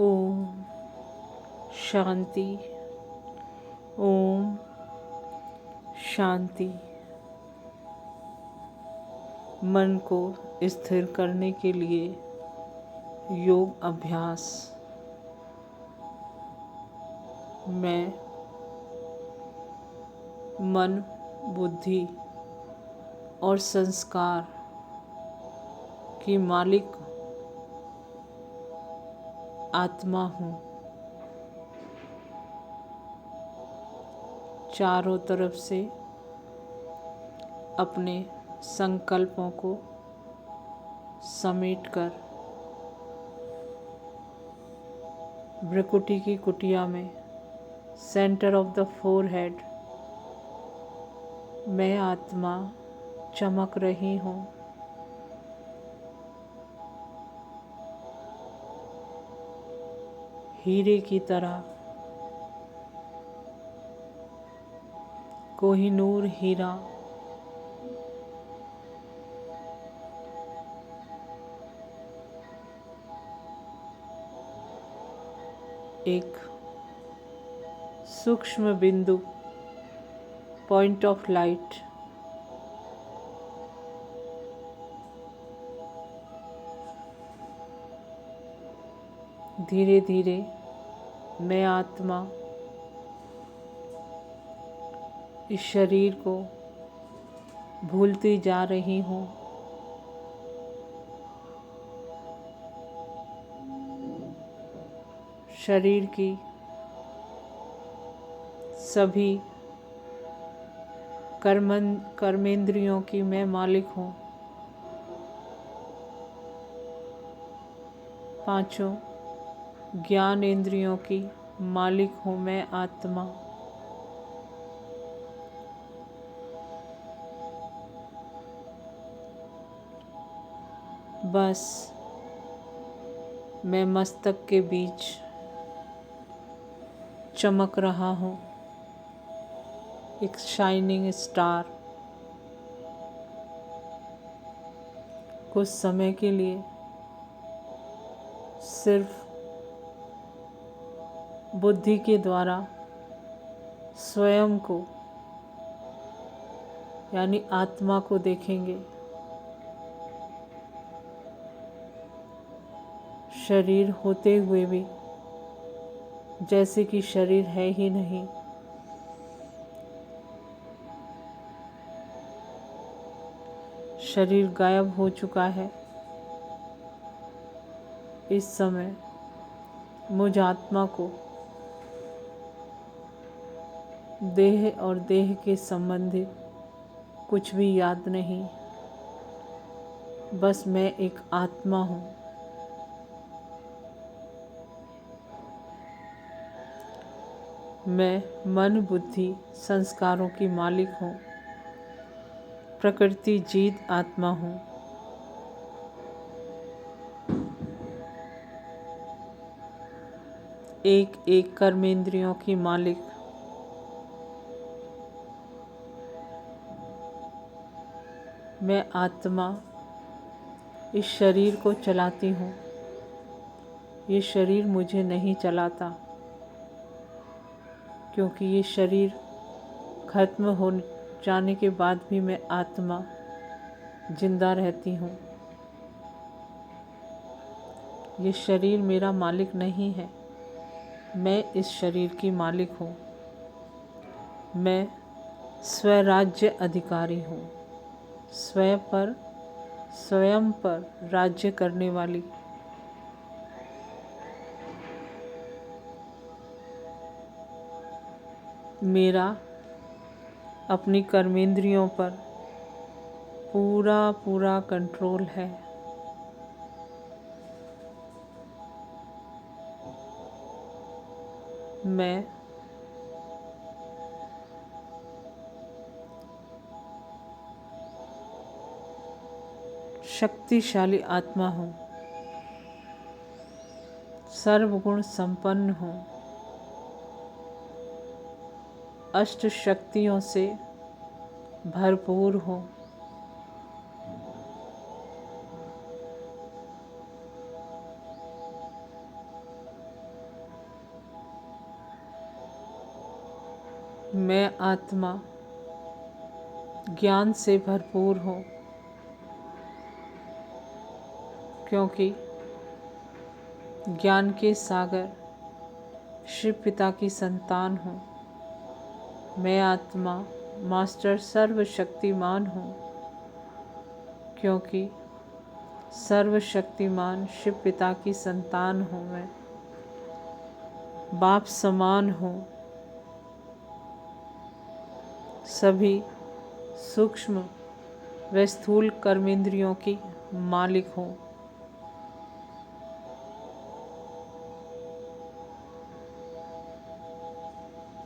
ओम शांति। ओम शांति। मन को स्थिर करने के लिए योग अभ्यास। मैं मन, बुद्धि और संस्कार की मालिक आत्मा हूँ। चारों तरफ से अपने संकल्पों को समेटकर भ्रुकुटी की कुटिया में सेंटर ऑफ द फोरहेड मैं आत्मा चमक रही हूँ। हीरे की तरह, कोहिनूर हीरा। एक सूक्ष्म बिंदु, पॉइंट ऑफ लाइट। धीरे धीरे मैं आत्मा इस शरीर को भूलती जा रही हूँ। शरीर की सभी कर्मेंद्रियों की मैं मालिक हूँ। पांचों ज्ञानेंद्रियों की मालिक हूँ मैं आत्मा। बस मैं मस्तक के बीच चमक रहा हूँ, एक शाइनिंग स्टार। कुछ समय के लिए सिर्फ बुद्धि के द्वारा स्वयं को यानी आत्मा को देखेंगे। शरीर होते हुए भी जैसे कि शरीर है ही नहीं। शरीर गायब हो चुका है। इस समय मुझ आत्मा को देह और देह के संबंधित कुछ भी याद नहीं। बस मैं एक आत्मा हूँ। मैं मन, बुद्धि, संस्कारों की मालिक हूँ। प्रकृति जीत आत्मा हूँ। एक एक कर्मेंद्रियों की मालिक। मैं आत्मा इस शरीर को चलाती हूँ। ये शरीर मुझे नहीं चलाता, क्योंकि ये शरीर खत्म हो जाने के बाद भी मैं आत्मा जिंदा रहती हूँ। ये शरीर मेरा मालिक नहीं है। मैं इस शरीर की मालिक हूँ। मैं स्वराज्य अधिकारी हूँ। स्वयं पर राज्य करने वाली। मेरा अपनी कर्मेंद्रियों पर पूरा पूरा कंट्रोल है। मैं शक्तिशाली आत्मा हूँ। सर्वगुण संपन्न हूँ। अष्ट शक्तियों से भरपूर हूँ। मैं आत्मा ज्ञान से भरपूर हूँ, क्योंकि ज्ञान के सागर शिव पिता की संतान हूँ। मैं आत्मा मास्टर सर्वशक्तिमान हूँ, क्योंकि सर्वशक्तिमान शिव पिता की संतान हूँ। मैं बाप समान हूँ, सभी सूक्ष्म व स्थूल कर्मेंद्रियों की मालिक हूँ।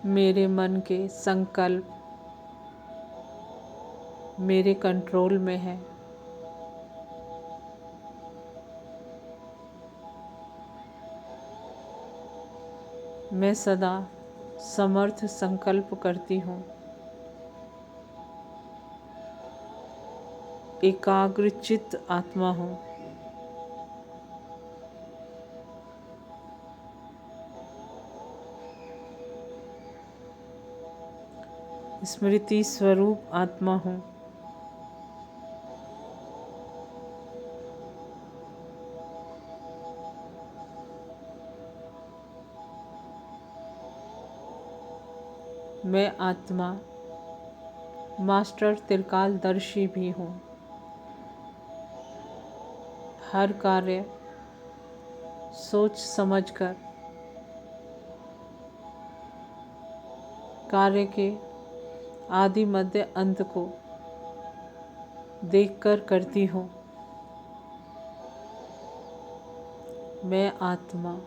मेरे मन के संकल्प मेरे कंट्रोल में है। मैं सदा समर्थ संकल्प करती हूँ। एकाग्रचित्त आत्मा हूँ। स्मृति स्वरूप आत्मा हूँ। मैं आत्मा मास्टर त्रिकालदर्शी भी हूँ। हर कार्य सोच समझकर कार्य के आदि मध्य अंत को देखकर करती हूँ। मैं आत्मा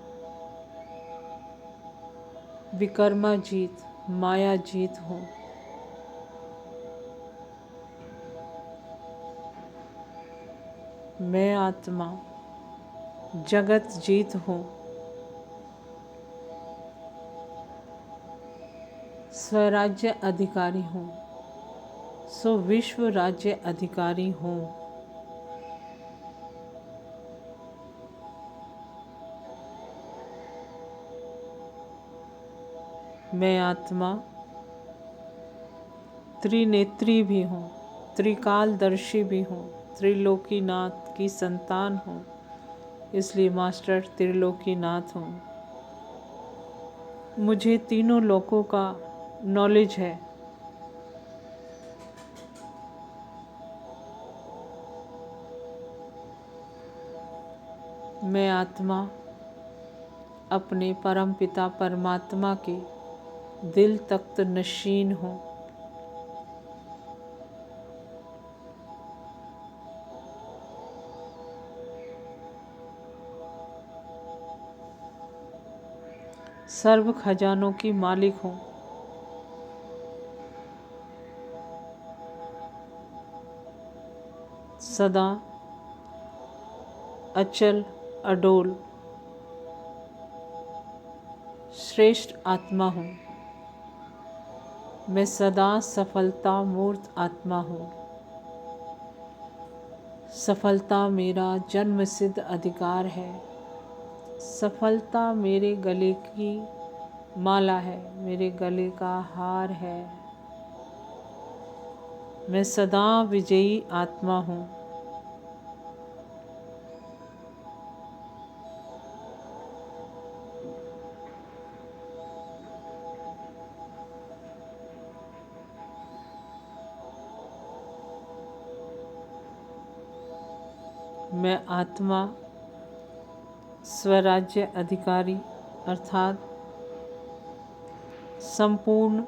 विकर्माजीत मायाजीत हूँ। मैं आत्मा जगत जीत हूँ। स्वराज्य अधिकारी हूँ, सो विश्व राज्य अधिकारी हूँ। मैं आत्मा त्रिनेत्री भी हूँ, त्रिकालदर्शी भी हूँ, त्रिलोकीनाथ की संतान हूँ, इसलिए मास्टर त्रिलोकीनाथ हूँ। मुझे तीनों लोकों का नॉलेज है। मैं आत्मा अपने परमपिता परमात्मा के दिल तख्त नशीन हूँ। सर्व खजानों की मालिक हूँ। सदा अचल अडोल श्रेष्ठ आत्मा हूँ। मैं सदा सफलता मूर्त आत्मा हूँ। सफलता मेरा जन्म सिद्ध अधिकार है। सफलता मेरे गले की माला है, मेरे गले का हार है। मैं सदा विजयी आत्मा हूँ। मैं आत्मा स्वराज्य अधिकारी अर्थात संपूर्ण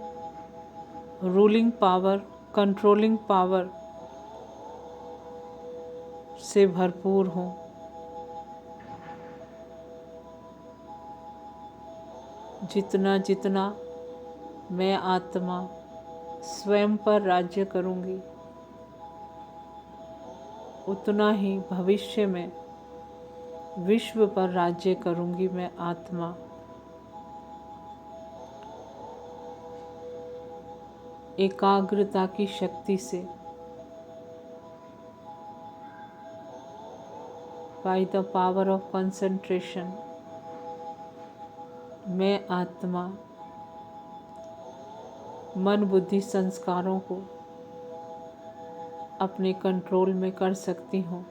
रूलिंग पावर, कंट्रोलिंग पावर से भरपूर हूँ। जितना जितना मैं आत्मा स्वयं पर राज्य करूँगी, उतना ही भविष्य में विश्व पर राज्य करूँगी। मैं आत्मा एकाग्रता की शक्ति से by the power of concentration मैं आत्मा मन बुद्धि संस्कारों को अपने कंट्रोल में कर सकती हूँ।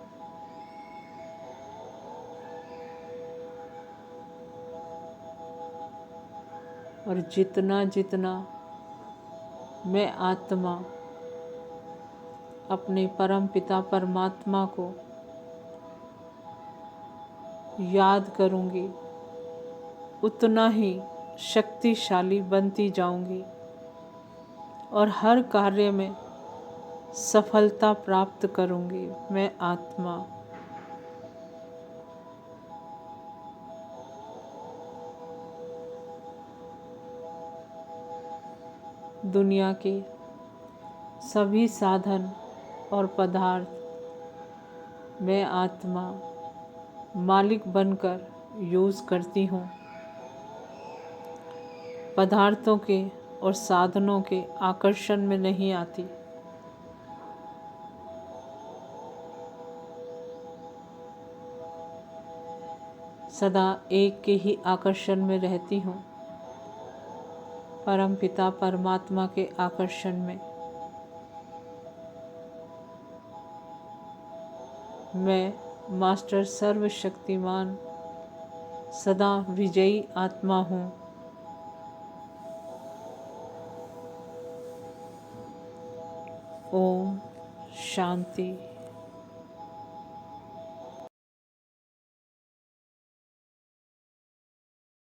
और जितना जितना मैं आत्मा अपने परम पिता परमात्मा को याद करूँगी, उतना ही शक्तिशाली बनती जाऊँगी और हर कार्य में सफलता प्राप्त करूँगी। मैं आत्मा दुनिया के सभी साधन और पदार्थ मैं आत्मा मालिक बनकर यूज़ करती हूँ। पदार्थों के और साधनों के आकर्षण में नहीं आती। सदा एक के ही आकर्षण में रहती हूँ, परम पिता परमात्मा के आकर्षण में। मैं मास्टर सर्वशक्तिमान सदा विजयी आत्मा हूँ। ओम शांति।